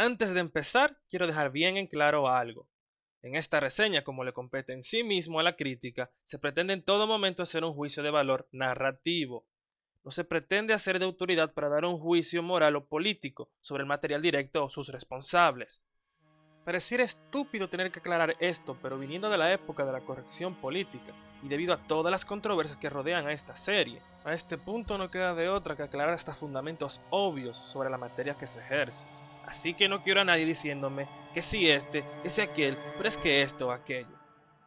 Antes de empezar, quiero dejar bien en claro algo. En esta reseña, como le compete en sí mismo a la crítica, se pretende en todo momento hacer un juicio de valor narrativo. No se pretende hacer de autoridad para dar un juicio moral o político sobre el material directo o sus responsables. Pareciera estúpido tener que aclarar esto, pero viniendo de la época de la corrección política, y debido a todas las controversias que rodean a esta serie, a este punto no queda de otra que aclarar hasta fundamentos obvios sobre la materia que se ejerce. Así que no quiero a nadie diciéndome que si este, que si aquel, pero es que esto o aquello.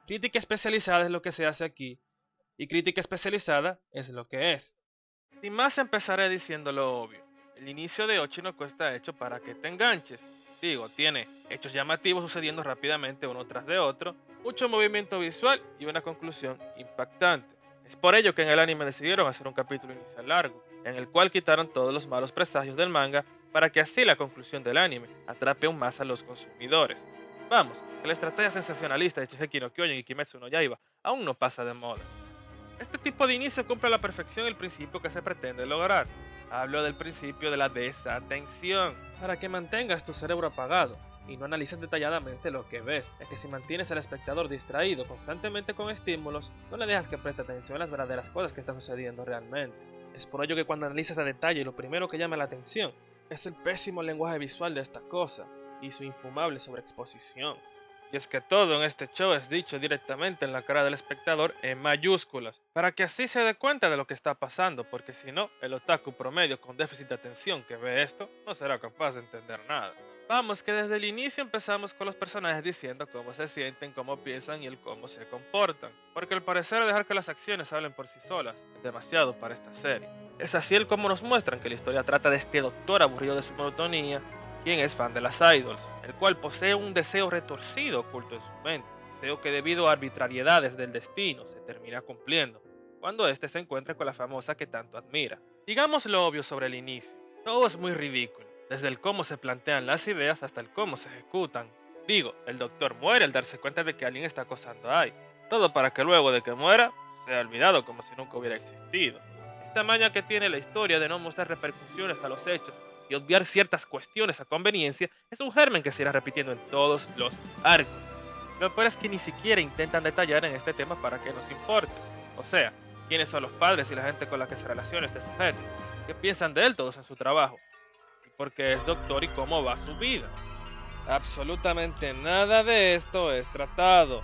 Crítica especializada es lo que se hace aquí, y crítica especializada es lo que es. Sin más empezaré diciendo lo obvio. El inicio de Ochino está hecho para que te enganches. Digo, tiene hechos llamativos sucediendo rápidamente uno tras de otro, mucho movimiento visual y una conclusión impactante. Es por ello que en el anime decidieron hacer un capítulo inicial largo, en el cual quitaron todos los malos presagios del manga para que así la conclusión del anime atrape aún más a los consumidores. Vamos, que la estrategia sensacionalista de Shingeki no Kyojin y Kimetsu no Yaiba aún no pasa de moda. Este tipo de inicio cumple a la perfección el principio que se pretende lograr. Hablo del principio de la desatención, para que mantengas tu cerebro apagado y no analices detalladamente lo que ves, ya que si mantienes al espectador distraído constantemente con estímulos, no le dejas que preste atención a las verdaderas cosas que están sucediendo realmente. Es por ello que cuando analizas a detalle lo primero que llama la atención es el pésimo lenguaje visual de esta cosa y su infumable sobreexposición. Y es que todo en este show es dicho directamente en la cara del espectador en mayúsculas, para que así se dé cuenta de lo que está pasando, porque si no, el otaku promedio con déficit de atención que ve esto no será capaz de entender nada. Vamos, que desde el inicio empezamos con los personajes diciendo cómo se sienten, cómo piensan y el cómo se comportan, porque al parecer dejar que las acciones hablen por sí solas es demasiado para esta serie. Es así el cómo nos muestran que la historia trata de este doctor aburrido de su monotonía, quien es fan de las idols, el cual posee un deseo retorcido oculto en su mente, deseo que debido a arbitrariedades del destino se termina cumpliendo, cuando éste se encuentra con la famosa que tanto admira. Digamos lo obvio sobre el inicio, todo es muy ridículo, desde el cómo se plantean las ideas hasta el cómo se ejecutan. Digo, el doctor muere al darse cuenta de que alguien está acosando a Ai, todo para que luego de que muera, sea olvidado como si nunca hubiera existido. Esta maña que tiene la historia de no mostrar repercusiones a los hechos y obviar ciertas cuestiones a conveniencia es un germen que se irá repitiendo en todos los arcos. Lo peor es que ni siquiera intentan detallar en este tema para que nos importe. O sea, quiénes son los padres y la gente con la que se relaciona este sujeto, qué piensan de él todos en su trabajo, y por qué es doctor y cómo va su vida. Absolutamente nada de esto es tratado,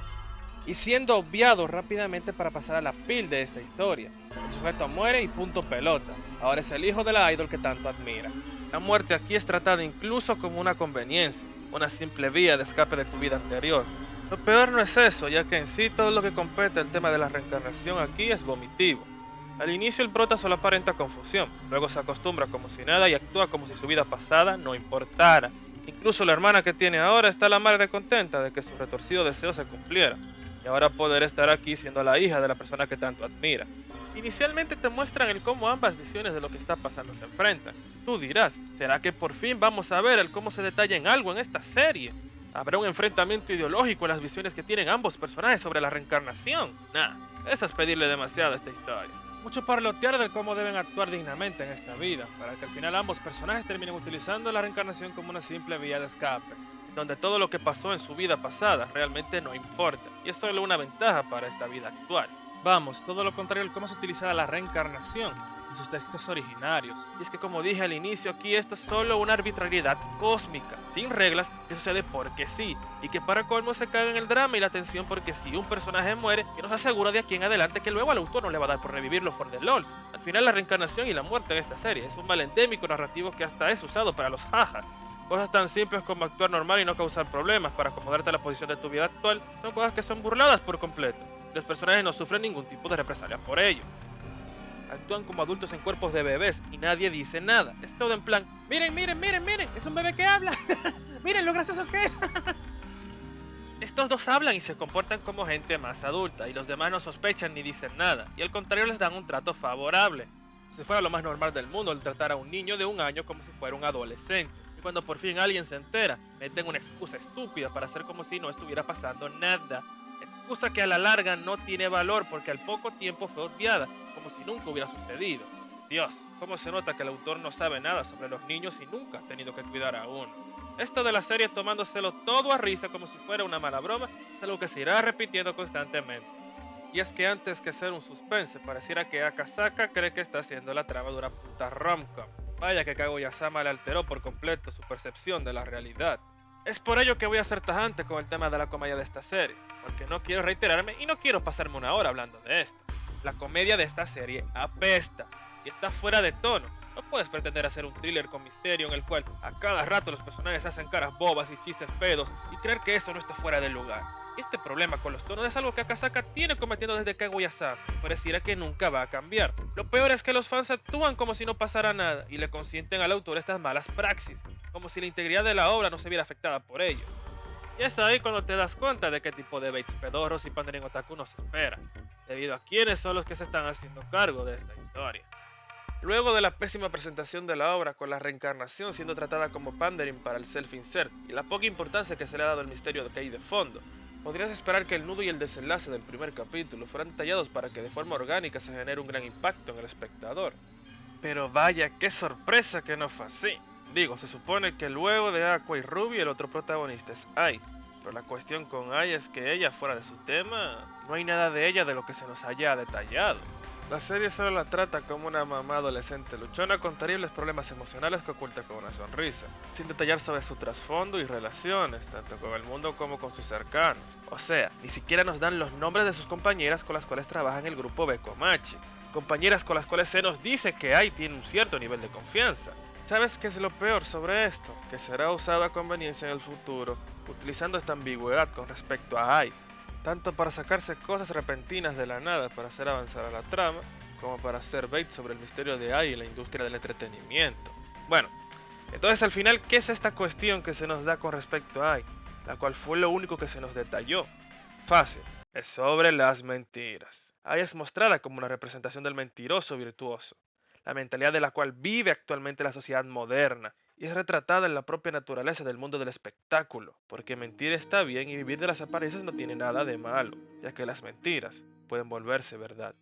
y siendo obviado rápidamente para pasar a la pil de esta historia. El sujeto muere y punto pelota. Ahora es el hijo de la idol que tanto admira. La muerte aquí es tratada incluso como una conveniencia, una simple vía de escape de tu vida anterior. Lo peor no es eso, ya que en sí todo lo que compete el tema de la reencarnación aquí es vomitivo. Al inicio el prota solo aparenta confusión, luego se acostumbra como si nada y actúa como si su vida pasada no importara. Incluso la hermana que tiene ahora está la madre contenta de que su retorcido deseo se cumpliera, y ahora poder estar aquí siendo la hija de la persona que tanto admira. Inicialmente te muestran el cómo ambas visiones de lo que está pasando se enfrentan. Tú dirás, ¿será que por fin vamos a ver el cómo se detalla en algo en esta serie? ¿Habrá un enfrentamiento ideológico en las visiones que tienen ambos personajes sobre la reencarnación? Nah, eso es pedirle demasiado a esta historia. Mucho parlotear de cómo deben actuar dignamente en esta vida, para que al final ambos personajes terminen utilizando la reencarnación como una simple vía de escape, donde todo lo que pasó en su vida pasada realmente no importa, y es solo una ventaja para esta vida actual. Vamos, todo lo contrario al cómo se utilizaba la reencarnación en sus textos originarios. Y es que como dije al inicio, aquí esto es solo una arbitrariedad cósmica, sin reglas, que sucede porque sí, y que para colmo se caga en el drama y la tensión porque si un personaje muere, que nos asegura de aquí en adelante que luego al autor no le va a dar por revivirlo for the LOL. Al final la reencarnación y la muerte en esta serie es un mal endémico narrativo que hasta es usado para los jajas. Cosas tan simples como actuar normal y no causar problemas para acomodarte a la posición de tu vida actual son cosas que son burladas por completo. Los personajes no sufren ningún tipo de represalia por ello. Actúan como adultos en cuerpos de bebés y nadie dice nada. Es todo en plan, miren, miren, miren, miren, es un bebé que habla. Miren lo gracioso que es. Estos dos hablan y se comportan como gente más adulta y los demás no sospechan ni dicen nada y al contrario les dan un trato favorable. Si fuera lo más normal del mundo el tratar a un niño de 1 año como si fuera un adolescente. Y cuando por fin alguien se entera, meten una excusa estúpida para hacer como si no estuviera pasando nada. Excusa que a la larga no tiene valor porque al poco tiempo fue obviada, como si nunca hubiera sucedido. Dios, cómo se nota que el autor no sabe nada sobre los niños y nunca ha tenido que cuidar a uno. Esto de la serie tomándoselo todo a risa como si fuera una mala broma es algo que se irá repitiendo constantemente. Y es que antes que ser un suspense, pareciera que Akasaka cree que está haciendo la trama de una puta romcom. Vaya que Kaguya-sama le alteró por completo su percepción de la realidad. Es por ello que voy a ser tajante con el tema de la comedia de esta serie, porque no quiero reiterarme y no quiero pasarme una hora hablando de esto. La comedia de esta serie apesta y está fuera de tono. No puedes pretender hacer un thriller con misterio en el cual a cada rato los personajes hacen caras bobas y chistes pedos y creer que eso no está fuera del lugar. Este problema con los tonos es algo que Akasaka tiene cometiendo desde Kaguya-sama y pareciera que nunca va a cambiar. Lo peor es que los fans actúan como si no pasara nada y le consienten al autor estas malas praxis, como si la integridad de la obra no se viera afectada por ello. Y es ahí cuando te das cuenta de qué tipo de baits pedorros y pandering otaku nos espera, debido a quiénes son los que se están haciendo cargo de esta historia. Luego de la pésima presentación de la obra, con la reencarnación siendo tratada como pandering para el self-insert y la poca importancia que se le ha dado al misterio que hay de fondo, podrías esperar que el nudo y el desenlace del primer capítulo fueran tallados para que de forma orgánica se genere un gran impacto en el espectador. Pero vaya, qué sorpresa que no fue así. Digo, se supone que luego de Aqua y Ruby el otro protagonista es Ai, pero la cuestión con Ai es que ella, fuera de su tema, no hay nada de ella de lo que se nos haya detallado. La serie solo la trata como una mamá adolescente luchona con terribles problemas emocionales que oculta con una sonrisa, sin detallar sobre su trasfondo y relaciones, tanto con el mundo como con sus cercanos. O sea, ni siquiera nos dan los nombres de sus compañeras con las cuales trabaja en el grupo Bekomachi, compañeras con las cuales se nos dice que Ai tiene un cierto nivel de confianza. ¿Sabes qué es lo peor sobre esto? Que será usado a conveniencia en el futuro, utilizando esta ambigüedad con respecto a Ai, tanto para sacarse cosas repentinas de la nada para hacer avanzar a la trama, como para hacer bait sobre el misterio de Ai y la industria del entretenimiento. Bueno, entonces al final, ¿qué es esta cuestión que se nos da con respecto a Ai? La cual fue lo único que se nos detalló. Fácil, es sobre las mentiras. Ai es mostrada como una representación del mentiroso virtuoso, la mentalidad de la cual vive actualmente la sociedad moderna, y es retratada en la propia naturaleza del mundo del espectáculo, porque mentir está bien y vivir de las apariencias no tiene nada de malo, ya que las mentiras pueden volverse verdad.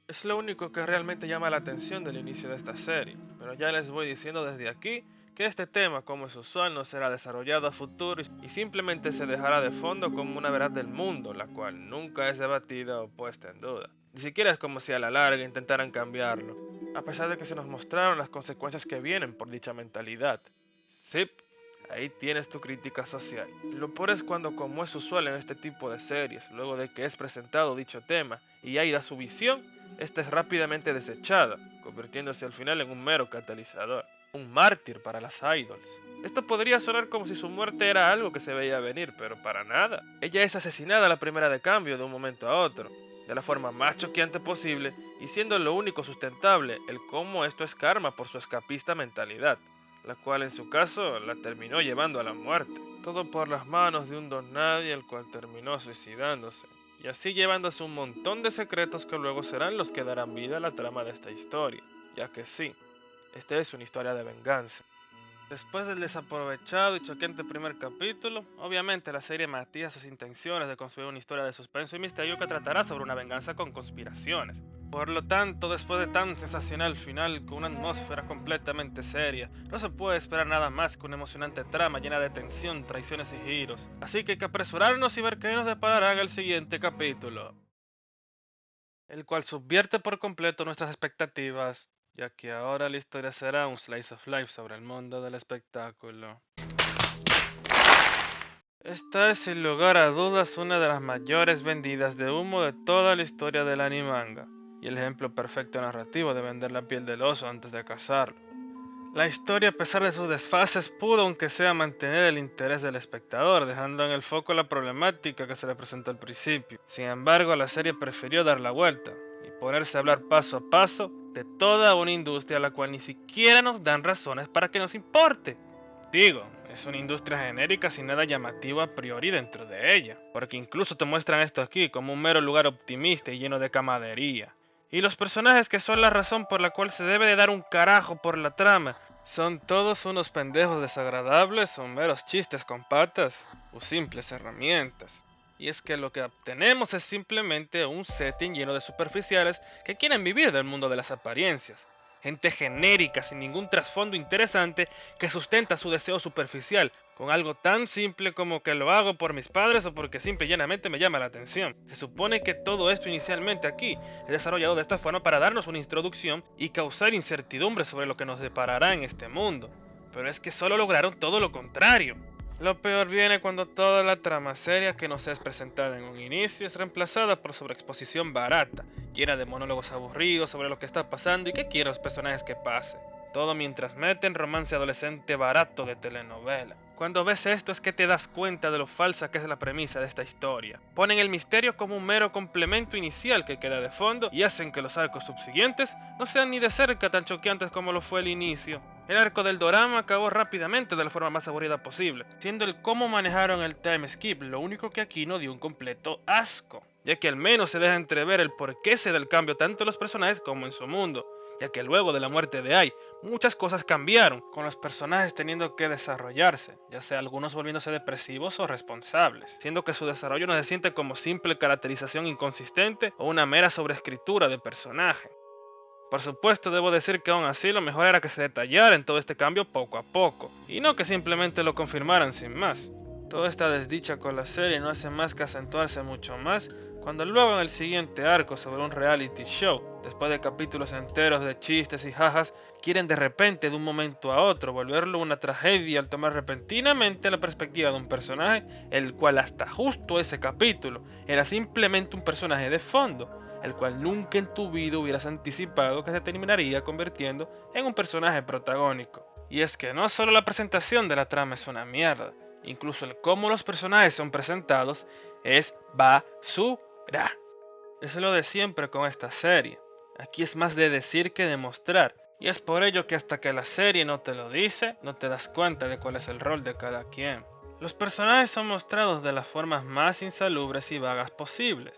Es lo único que realmente llama la atención del inicio de esta serie, pero ya les voy diciendo desde aquí que este tema, como es usual, no será desarrollado a futuro y simplemente se dejará de fondo como una verdad del mundo, la cual nunca es debatida o puesta en duda. Ni siquiera es como si a la larga intentaran cambiarlo, a pesar de que se nos mostraron las consecuencias que vienen por dicha mentalidad. Zip, ahí tienes tu crítica social. Lo peor es cuando, como es usual en este tipo de series, luego de que es presentado dicho tema y ahí da su visión, esta es rápidamente desechada, convirtiéndose al final en un mero catalizador, un mártir para las idols. Esto podría sonar como si su muerte era algo que se veía venir, pero para nada. Ella es asesinada a la primera de cambio de un momento a otro, de la forma más choqueante posible, y siendo lo único sustentable el cómo esto es karma por su escapista mentalidad, la cual en su caso la terminó llevando a la muerte. Todo por las manos de un don nadie, el cual terminó suicidándose, y así llevándose un montón de secretos que luego serán los que darán vida a la trama de esta historia, ya que sí, esta es una historia de venganza. Después del desaprovechado y choqueante primer capítulo, obviamente la serie matía sus intenciones de construir una historia de suspenso y misterio que tratará sobre una venganza con conspiraciones. Por lo tanto, después de tan sensacional final con una atmósfera completamente seria, no se puede esperar nada más que una emocionante trama llena de tensión, traiciones y giros. Así que hay que apresurarnos y ver qué nos deparará en el siguiente capítulo, el cual subvierte por completo nuestras expectativas, ya que ahora la historia será un slice of life sobre el mundo del espectáculo. Esta es sin lugar a dudas una de las mayores vendidas de humo de toda la historia del animanga, y el ejemplo perfecto narrativo de vender la piel del oso antes de cazarlo. La historia, a pesar de sus desfases, pudo aunque sea mantener el interés del espectador, dejando en el foco la problemática que se le presentó al principio. Sin embargo, la serie prefirió dar la vuelta y ponerse a hablar paso a paso de toda una industria a la cual ni siquiera nos dan razones para que nos importe. Digo, es una industria genérica sin nada llamativo a priori dentro de ella, porque incluso te muestran esto aquí como un mero lugar optimista y lleno de camaradería. Y los personajes que son la razón por la cual se debe de dar un carajo por la trama, son todos unos pendejos desagradables o meros chistes con patas o simples herramientas. Y es que lo que obtenemos es simplemente un setting lleno de superficiales que quieren vivir del mundo de las apariencias, gente genérica sin ningún trasfondo interesante que sustenta su deseo superficial con algo tan simple como que lo hago por mis padres o porque simple y llanamente me llama la atención. Se supone que todo esto inicialmente aquí es desarrollado de esta forma para darnos una introducción y causar incertidumbre sobre lo que nos deparará en este mundo, pero es que solo lograron todo lo contrario. Lo peor viene cuando toda la trama seria que nos es presentada en un inicio es reemplazada por sobreexposición barata, llena de monólogos aburridos sobre lo que está pasando y qué quieren los personajes que pase. Todo mientras meten romance adolescente barato de telenovela. Cuando ves esto es que te das cuenta de lo falsa que es la premisa de esta historia. Ponen el misterio como un mero complemento inicial que queda de fondo y hacen que los arcos subsiguientes no sean ni de cerca tan choqueantes como lo fue el inicio. El arco del dorama acabó rápidamente de la forma más aburrida posible, siendo el cómo manejaron el time skip lo único que aquí no dio un completo asco, ya que al menos se deja entrever el porqué se da el cambio tanto en los personajes como en su mundo, ya que luego de la muerte de Ai, muchas cosas cambiaron, con los personajes teniendo que desarrollarse, ya sea algunos volviéndose depresivos o responsables, siendo que su desarrollo no se siente como simple caracterización inconsistente o una mera sobreescritura de personaje. Por supuesto, debo decir que aún así lo mejor era que se detallara en todo este cambio poco a poco, y no que simplemente lo confirmaran sin más. Toda esta desdicha con la serie no hace más que acentuarse mucho más cuando luego en el siguiente arco sobre un reality show, después de capítulos enteros de chistes y jajas, quieren de repente de un momento a otro volverlo una tragedia al tomar repentinamente la perspectiva de un personaje, el cual hasta justo ese capítulo era simplemente un personaje de fondo, el cual nunca en tu vida hubieras anticipado que se terminaría convirtiendo en un personaje protagónico. Y es que no solo la presentación de la trama es una mierda, incluso el cómo los personajes son presentados es basura. Es lo de siempre con esta serie. Aquí es más de decir que demostrar, y es por ello que hasta que la serie no te lo dice, no te das cuenta de cuál es el rol de cada quien. Los personajes son mostrados de las formas más insalubres y vagas posibles,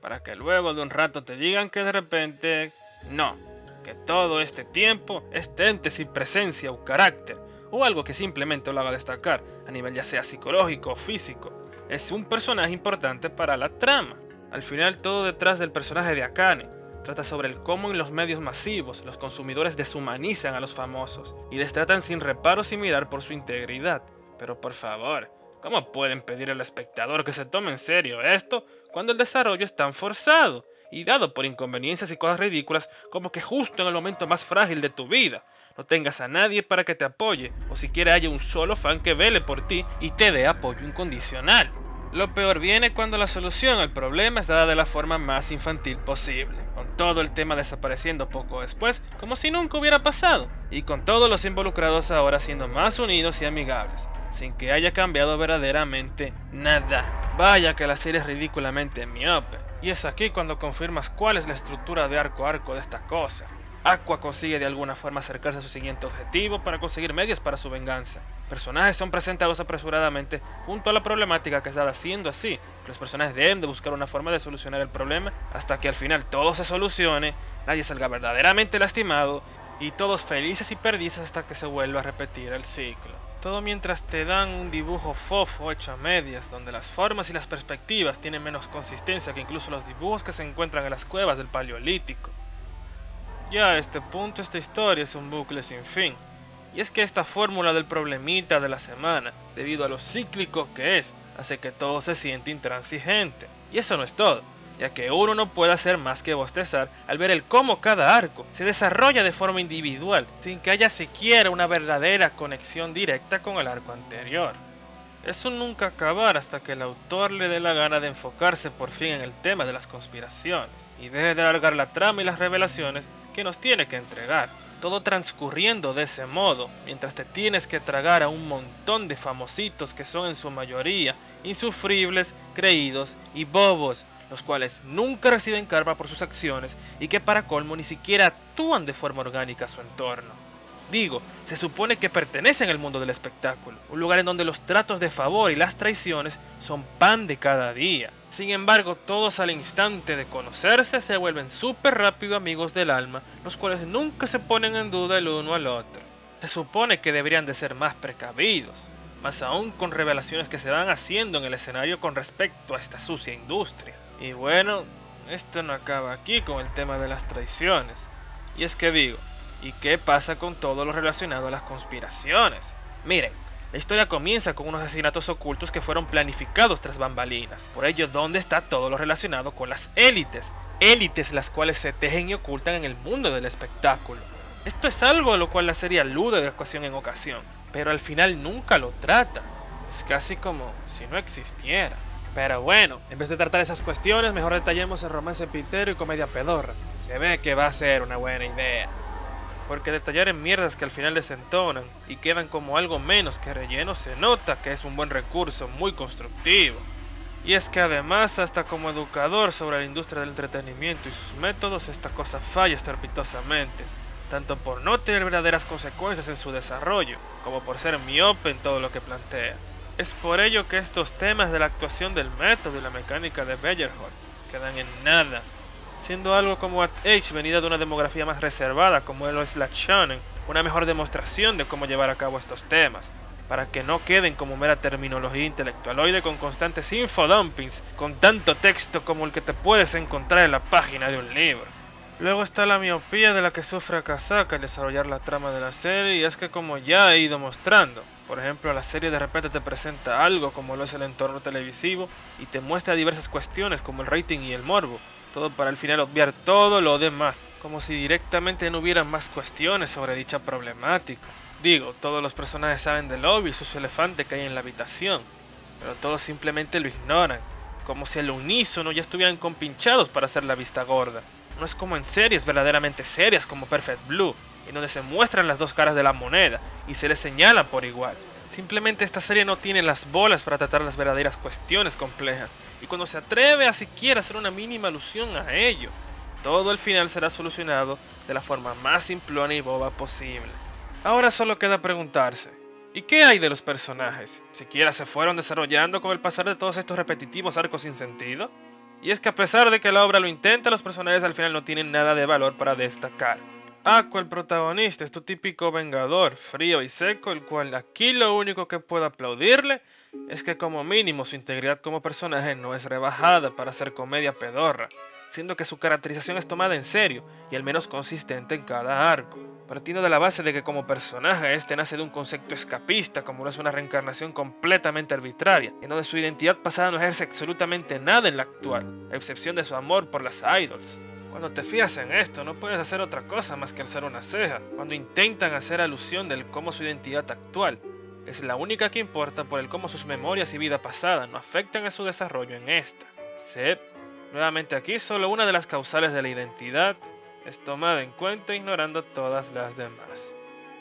para que luego de un rato te digan que de repente no, que todo este tiempo este ente sin presencia o carácter, o algo que simplemente lo haga destacar, a nivel ya sea psicológico o físico, es un personaje importante para la trama. Al final todo detrás del personaje de Akane trata sobre el cómo en los medios masivos los consumidores deshumanizan a los famosos y les tratan sin reparos y mirar por su integridad. Pero por favor, ¿cómo pueden pedir al espectador que se tome en serio esto cuando el desarrollo es tan forzado y dado por inconveniencias y cosas ridículas como que justo en el momento más frágil de tu vida no tengas a nadie para que te apoye o siquiera haya un solo fan que vele por ti y te dé apoyo incondicional? Lo peor viene cuando la solución al problema es dada de la forma más infantil posible, con todo el tema desapareciendo poco después como si nunca hubiera pasado, y con todos los involucrados ahora siendo más unidos y amigables, sin que haya cambiado verdaderamente nada. Vaya que la serie es ridículamente miope, y es aquí cuando confirmas cuál es la estructura de arco a arco de esta cosa. Aqua consigue de alguna forma acercarse a su siguiente objetivo para conseguir medios para su venganza. Personajes son presentados apresuradamente junto a la problemática que está siendo así. Los personajes deben de buscar una forma de solucionar el problema hasta que al final todo se solucione, nadie salga verdaderamente lastimado y todos felices y perdices hasta que se vuelva a repetir el ciclo. Todo mientras te dan un dibujo fofo hecho a medias, donde las formas y las perspectivas tienen menos consistencia que incluso los dibujos que se encuentran en las cuevas del Paleolítico. Ya a este punto esta historia es un bucle sin fin, y es que esta fórmula del problemita de la semana, debido a lo cíclico que es, hace que todo se siente intransigente. Y eso no es todo, ya que uno no puede hacer más que bostezar al ver el cómo cada arco se desarrolla de forma individual, sin que haya siquiera una verdadera conexión directa con el arco anterior. Es un nunca acabar hasta que el autor le dé la gana de enfocarse por fin en el tema de las conspiraciones, y deje de alargar la trama y las revelaciones que nos tiene que entregar, todo transcurriendo de ese modo, mientras te tienes que tragar a un montón de famositos que son en su mayoría insufribles, creídos y bobos, los cuales nunca reciben karma por sus acciones y que para colmo ni siquiera actúan de forma orgánica a su entorno. Digo, se supone que pertenecen al mundo del espectáculo, un lugar en donde los tratos de favor y las traiciones son pan de cada día. Sin embargo, todos al instante de conocerse se vuelven súper rápido amigos del alma, los cuales nunca se ponen en duda el uno al otro. Se supone que deberían de ser más precavidos, más aún con revelaciones que se van haciendo en el escenario con respecto a esta sucia industria. Y bueno, esto no acaba aquí con el tema de las traiciones. Y es que digo, ¿Y qué pasa con todo lo relacionado a las conspiraciones? Miren, la historia comienza con unos asesinatos ocultos que fueron planificados tras bambalinas. Por ello, ¿dónde está todo lo relacionado con las élites? Élites las cuales se tejen y ocultan en el mundo del espectáculo. Esto es algo a lo cual la serie alude de ocasión en ocasión, pero al final nunca lo trata. Es casi como si no existiera. Pero bueno, en vez de tratar esas cuestiones, mejor detallemos el romance pitero y comedia pedorra. Se ve que va a ser una buena idea. Porque detallar en mierdas que al final desentonan y quedan como algo menos que relleno se nota que es un buen recurso muy constructivo. Y es que además, hasta como educador sobre la industria del entretenimiento y sus métodos, esta cosa falla estrepitosamente, tanto por no tener verdaderas consecuencias en su desarrollo, como por ser miope en todo lo que plantea. Es por ello que estos temas de la actuación del método y la mecánica de Bellerholt quedan en nada, siendo algo como At Age venida de una demografía más reservada como lo es la shonen, una mejor demostración de cómo llevar a cabo estos temas, para que no queden como mera terminología intelectualoide con constantes infodumpings, con tanto texto como el que te puedes encontrar en la página de un libro. Luego está la miopía de la que sufre Akasaka al desarrollar la trama de la serie, y es que como ya he ido mostrando, por ejemplo la serie de repente te presenta algo como lo es el entorno televisivo y te muestra diversas cuestiones como el rating y el morbo, todo para al final obviar todo lo demás, como si directamente no hubiera más cuestiones sobre dicha problemática. Digo, todos los personajes saben del obvio y su elefante que hay en la habitación, pero todos simplemente lo ignoran, como si al unísono ya estuvieran compinchados para hacer la vista gorda. No es como en series verdaderamente serias como Perfect Blue, en donde se muestran las dos caras de la moneda y se les señalan por igual. Simplemente esta serie no tiene las bolas para tratar las verdaderas cuestiones complejas, y cuando se atreve a siquiera hacer una mínima alusión a ello, todo al final será solucionado de la forma más simplona y boba posible. Ahora solo queda preguntarse, ¿y qué hay de los personajes? ¿Siquiera se fueron desarrollando con el pasar de todos estos repetitivos arcos sin sentido? Y es que a pesar de que la obra lo intenta, los personajes al final no tienen nada de valor para destacar. Aqua, el protagonista, es tu típico vengador, frío y seco, el cual aquí lo único que puedo aplaudirle es que como mínimo su integridad como personaje no es rebajada para hacer comedia pedorra, siendo que su caracterización es tomada en serio y al menos consistente en cada arco, partiendo de la base de que como personaje este nace de un concepto escapista como lo es una reencarnación completamente arbitraria, en donde su identidad pasada no ejerce absolutamente nada en la actual, a excepción de su amor por las idols. Cuando te fijas en esto, no puedes hacer otra cosa más que alzar una ceja, cuando intentan hacer alusión del cómo su identidad actual es la única que importa por el cómo sus memorias y vida pasada no afectan a su desarrollo en esta. Sep, nuevamente aquí solo una de las causales de la identidad es tomada en cuenta ignorando todas las demás.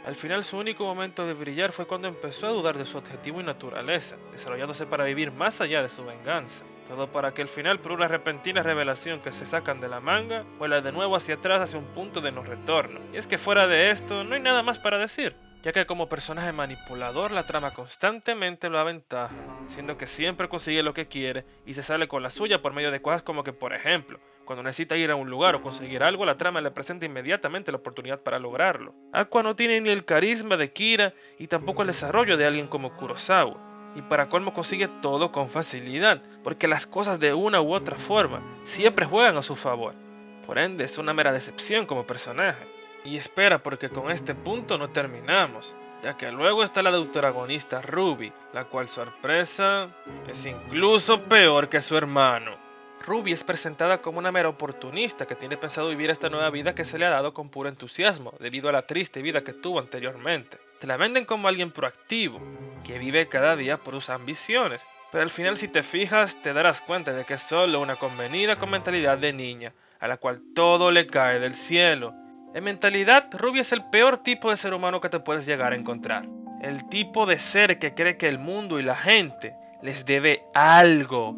Al final su único momento de brillar fue cuando empezó a dudar de su objetivo y naturaleza, desarrollándose para vivir más allá de su venganza. Todo para que al final, por una repentina revelación que se sacan de la manga, vuela de nuevo hacia atrás hacia un punto de no retorno. Y es que fuera de esto, no hay nada más para decir, ya que como personaje manipulador la trama constantemente lo aventaja, siendo que siempre consigue lo que quiere y se sale con la suya por medio de cosas como que, por ejemplo, cuando necesita ir a un lugar o conseguir algo, la trama le presenta inmediatamente la oportunidad para lograrlo. Aqua no tiene ni el carisma de Kira y tampoco el desarrollo de alguien como Kurosawa. Y para colmo consigue todo con facilidad, porque las cosas de una u otra forma siempre juegan a su favor. Por ende, es una mera decepción como personaje. Y espera, porque con este punto no terminamos, ya que luego está la deuteragonista Ruby, la cual sorpresa es incluso peor que su hermano. Ruby es presentada como una mera oportunista que tiene pensado vivir esta nueva vida que se le ha dado con puro entusiasmo, debido a la triste vida que tuvo anteriormente. Te la venden como alguien proactivo, que vive cada día por sus ambiciones, pero al final si te fijas te darás cuenta de que es solo una convenida con mentalidad de niña, a la cual todo le cae del cielo. En mentalidad, Ruby es el peor tipo de ser humano que te puedes llegar a encontrar. El tipo de ser que cree que el mundo y la gente les debe algo.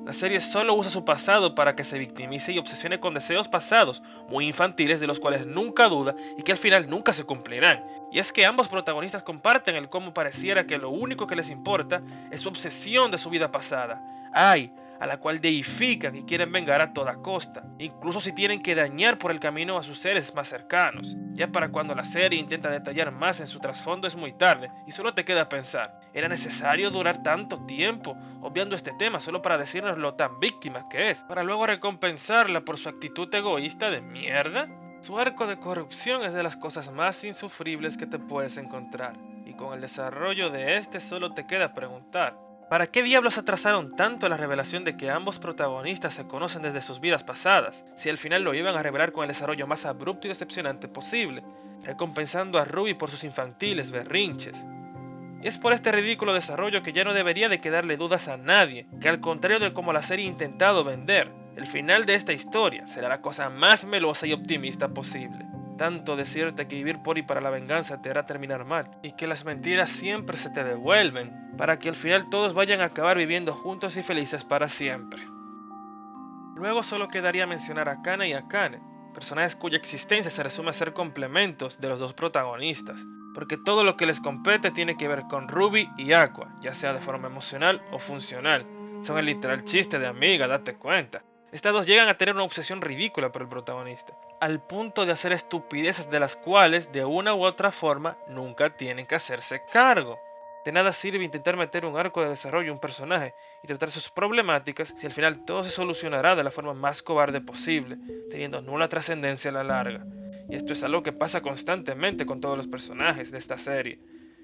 La serie solo usa su pasado para que se victimice y obsesione con deseos pasados muy infantiles de los cuales nunca duda y que al final nunca se cumplirán. Y es que ambos protagonistas comparten el cómo pareciera que lo único que les importa es su obsesión de su vida pasada. Ay, a la cual deifican y quieren vengar a toda costa, incluso si tienen que dañar por el camino a sus seres más cercanos. Ya para cuando la serie intenta detallar más en su trasfondo es muy tarde y solo te queda pensar, ¿era necesario durar tanto tiempo obviando este tema solo para decirnos lo tan víctima que es, para luego recompensarla por su actitud egoísta de mierda? Su arco de corrupción es de las cosas más insufribles que te puedes encontrar, y con el desarrollo de este solo te queda preguntar, ¿para qué diablos atrasaron tanto la revelación de que ambos protagonistas se conocen desde sus vidas pasadas, si al final lo iban a revelar con el desarrollo más abrupto y decepcionante posible, recompensando a Ruby por sus infantiles berrinches? Y es por este ridículo desarrollo que ya no debería de quedarle dudas a nadie, que al contrario de como la serie ha intentado vender, el final de esta historia será la cosa más melosa y optimista posible. Tanto decirte que vivir por y para la venganza te hará terminar mal, y que las mentiras siempre se te devuelven, para que al final todos vayan a acabar viviendo juntos y felices para siempre. Luego solo quedaría mencionar a Kana y a Kane, personajes cuya existencia se resume a ser complementos de los dos protagonistas, porque todo lo que les compete tiene que ver con Ruby y Aqua, ya sea de forma emocional o funcional. Son el literal chiste de amiga, date cuenta. Estas dos llegan a tener una obsesión ridícula por el protagonista, al punto de hacer estupideces de las cuales, de una u otra forma, nunca tienen que hacerse cargo. De nada sirve intentar meter un arco de desarrollo a un personaje y tratar sus problemáticas si al final todo se solucionará de la forma más cobarde posible, teniendo nula trascendencia a la larga. Y esto es algo que pasa constantemente con todos los personajes de esta serie.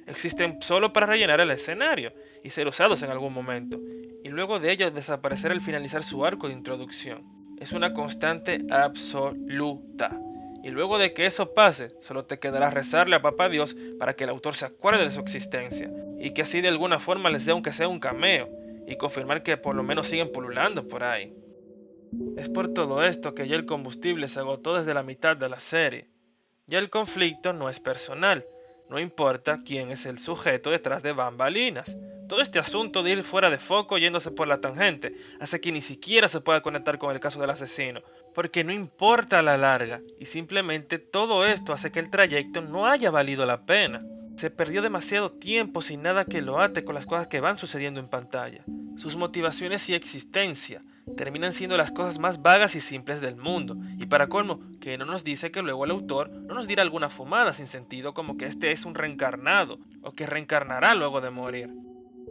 Existen solo para rellenar el escenario y ser usados en algún momento, y luego de ellos desaparecer al finalizar su arco de introducción. Es una constante absoluta. Y luego de que eso pase, solo te quedará rezarle a Papá Dios para que el autor se acuerde de su existencia, y que así de alguna forma les dé aunque sea un cameo, y confirmar que por lo menos siguen pululando por ahí. Es por todo esto que ya el combustible se agotó desde la mitad de la serie. Ya el conflicto no es personal, no importa quién es el sujeto detrás de bambalinas. Todo este asunto de ir fuera de foco yéndose por la tangente hace que ni siquiera se pueda conectar con el caso del asesino, porque no importa a la larga, y simplemente todo esto hace que el trayecto no haya valido la pena. Se perdió demasiado tiempo sin nada que lo ate con las cosas que van sucediendo en pantalla. Sus motivaciones y existencia terminan siendo las cosas más vagas y simples del mundo, y para colmo, que no nos dice que luego el autor no nos dirá alguna fumada sin sentido como que este es un reencarnado, o que reencarnará luego de morir.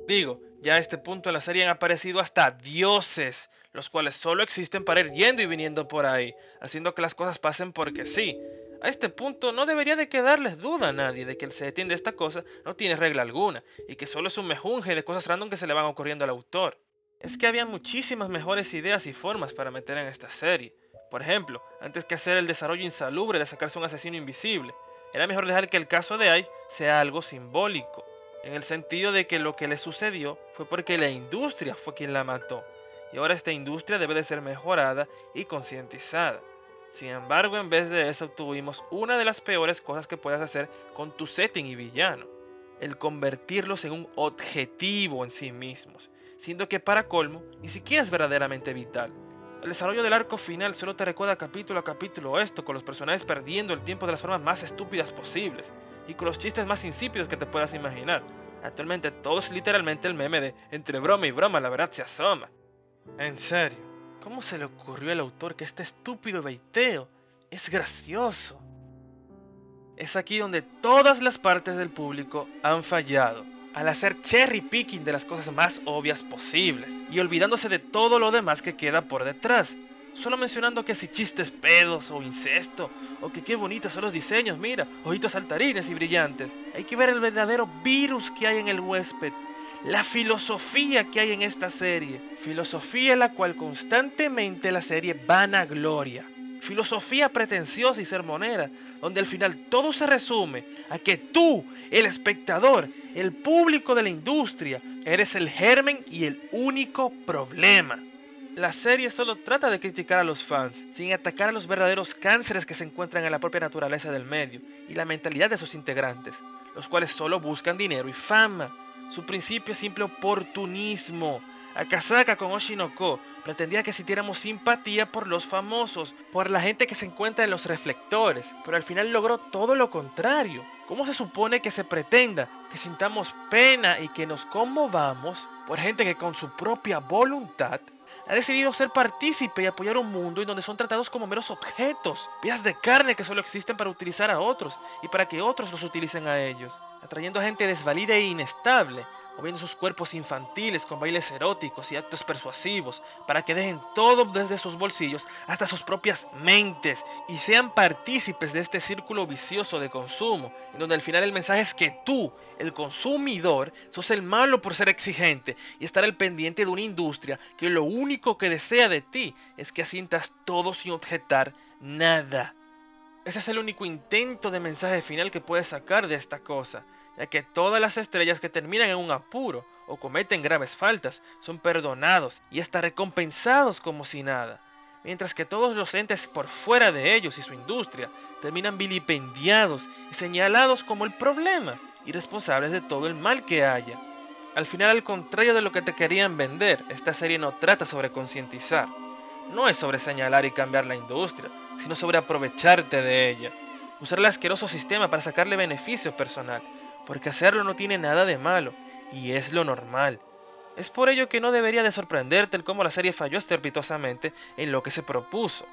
Digo, ya a este punto en la serie han aparecido hasta dioses, los cuales solo existen para ir yendo y viniendo por ahí, haciendo que las cosas pasen porque sí. A este punto no debería de quedarles duda a nadie de que el setting de esta cosa no tiene regla alguna, y que solo es un mejunje de cosas random que se le van ocurriendo al autor. Es que había muchísimas mejores ideas y formas para meter en esta serie. Por ejemplo, antes que hacer el desarrollo insalubre de sacarse un asesino invisible, era mejor dejar que el caso de Ai sea algo simbólico, en el sentido de que lo que le sucedió fue porque la industria fue quien la mató, y ahora esta industria debe de ser mejorada y concientizada. Sin embargo, en vez de eso tuvimos una de las peores cosas que puedes hacer con tu setting y villano, el convertirlos en un objetivo en sí mismos, siendo que para colmo ni siquiera es verdaderamente vital. El desarrollo del arco final solo te recuerda capítulo a capítulo esto, con los personajes perdiendo el tiempo de las formas más estúpidas posibles, y con los chistes más insípidos que te puedas imaginar. Actualmente todo es literalmente el meme de entre broma y broma la verdad se asoma. En serio, ¿cómo se le ocurrió al autor que este estúpido beiteo es gracioso? Es aquí donde todas las partes del público han fallado, al hacer cherry picking de las cosas más obvias posibles, y olvidándose de todo lo demás que queda por detrás, solo mencionando que si chistes pedos o incesto, o que qué bonitos son los diseños, mira, ojitos saltarines y brillantes. Hay que ver el verdadero virus que hay en el huésped, la filosofía que hay en esta serie, filosofía en la cual constantemente la serie vanagloria. Filosofía pretenciosa y sermonera, donde al final todo se resume a que tú, el espectador, el público de la industria, eres el germen y el único problema. La serie solo trata de criticar a los fans, sin atacar a los verdaderos cánceres que se encuentran en la propia naturaleza del medio y la mentalidad de sus integrantes, los cuales solo buscan dinero y fama. Su principio es simple oportunismo. Akasaka con Oshinoko pretendía que sintiéramos simpatía por los famosos, por la gente que se encuentra en los reflectores, pero al final logró todo lo contrario. ¿Cómo se supone que se pretenda que sintamos pena y que nos conmovamos por gente que con su propia voluntad ha decidido ser partícipe y apoyar un mundo en donde son tratados como meros objetos, piezas de carne que solo existen para utilizar a otros y para que otros los utilicen a ellos, atrayendo a gente desvalida e inestable, moviendo sus cuerpos infantiles con bailes eróticos y actos persuasivos, para que dejen todo desde sus bolsillos hasta sus propias mentes y sean partícipes de este círculo vicioso de consumo, en donde al final el mensaje es que tú, el consumidor, sos el malo por ser exigente y estar al pendiente de una industria que lo único que desea de ti es que asientas todo sin objetar nada. Ese es el único intento de mensaje final que puedes sacar de esta cosa, ya que todas las estrellas que terminan en un apuro o cometen graves faltas son perdonados y hasta recompensados como si nada, mientras que todos los entes por fuera de ellos y su industria terminan vilipendiados y señalados como el problema y responsables de todo el mal que haya. Al final, al contrario de lo que te querían vender, esta serie no trata sobre concientizar, no es sobre señalar y cambiar la industria, sino sobre aprovecharte de ella. Usar el asqueroso sistema para sacarle beneficio personal, porque hacerlo no tiene nada de malo, y es lo normal. Es por ello que no debería de sorprenderte el cómo la serie falló estrepitosamente en lo que se propuso.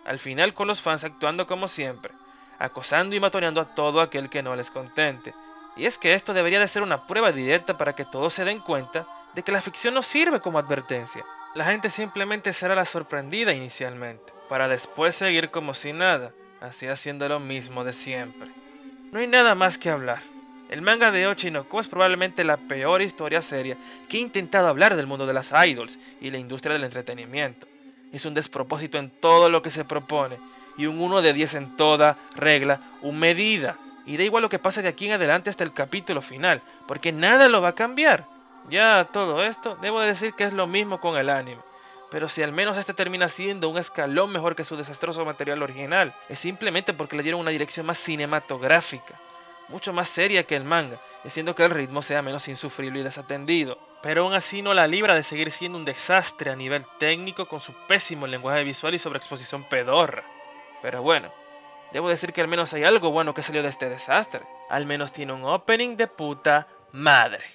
Al final con los fans actuando como siempre, acosando y matoneando a todo aquel que no les contente. Y es que esto debería de ser una prueba directa para que todos se den cuenta de que la ficción no sirve como advertencia. La gente simplemente será la sorprendida inicialmente, para después seguir como si nada, así haciendo lo mismo de siempre. No hay nada más que hablar. El manga de Ochinoko es probablemente la peor historia seria que ha intentado hablar del mundo de las idols y la industria del entretenimiento. Es un despropósito en todo lo que se propone, y un 1 de 10 en toda regla o medida. Y da igual lo que pase de aquí en adelante hasta el capítulo final, porque nada lo va a cambiar. Ya todo esto, debo decir que es lo mismo con el anime. Pero si al menos este termina siendo un escalón mejor que su desastroso material original, es simplemente porque le dieron una dirección más cinematográfica, mucho más seria que el manga, haciendo que el ritmo sea menos insufrible y desatendido. Pero aún así no la libra de seguir siendo un desastre a nivel técnico con su pésimo lenguaje visual y sobreexposición pedorra. Pero bueno, debo decir que al menos hay algo bueno que salió de este desastre. Al menos tiene un opening de puta madre.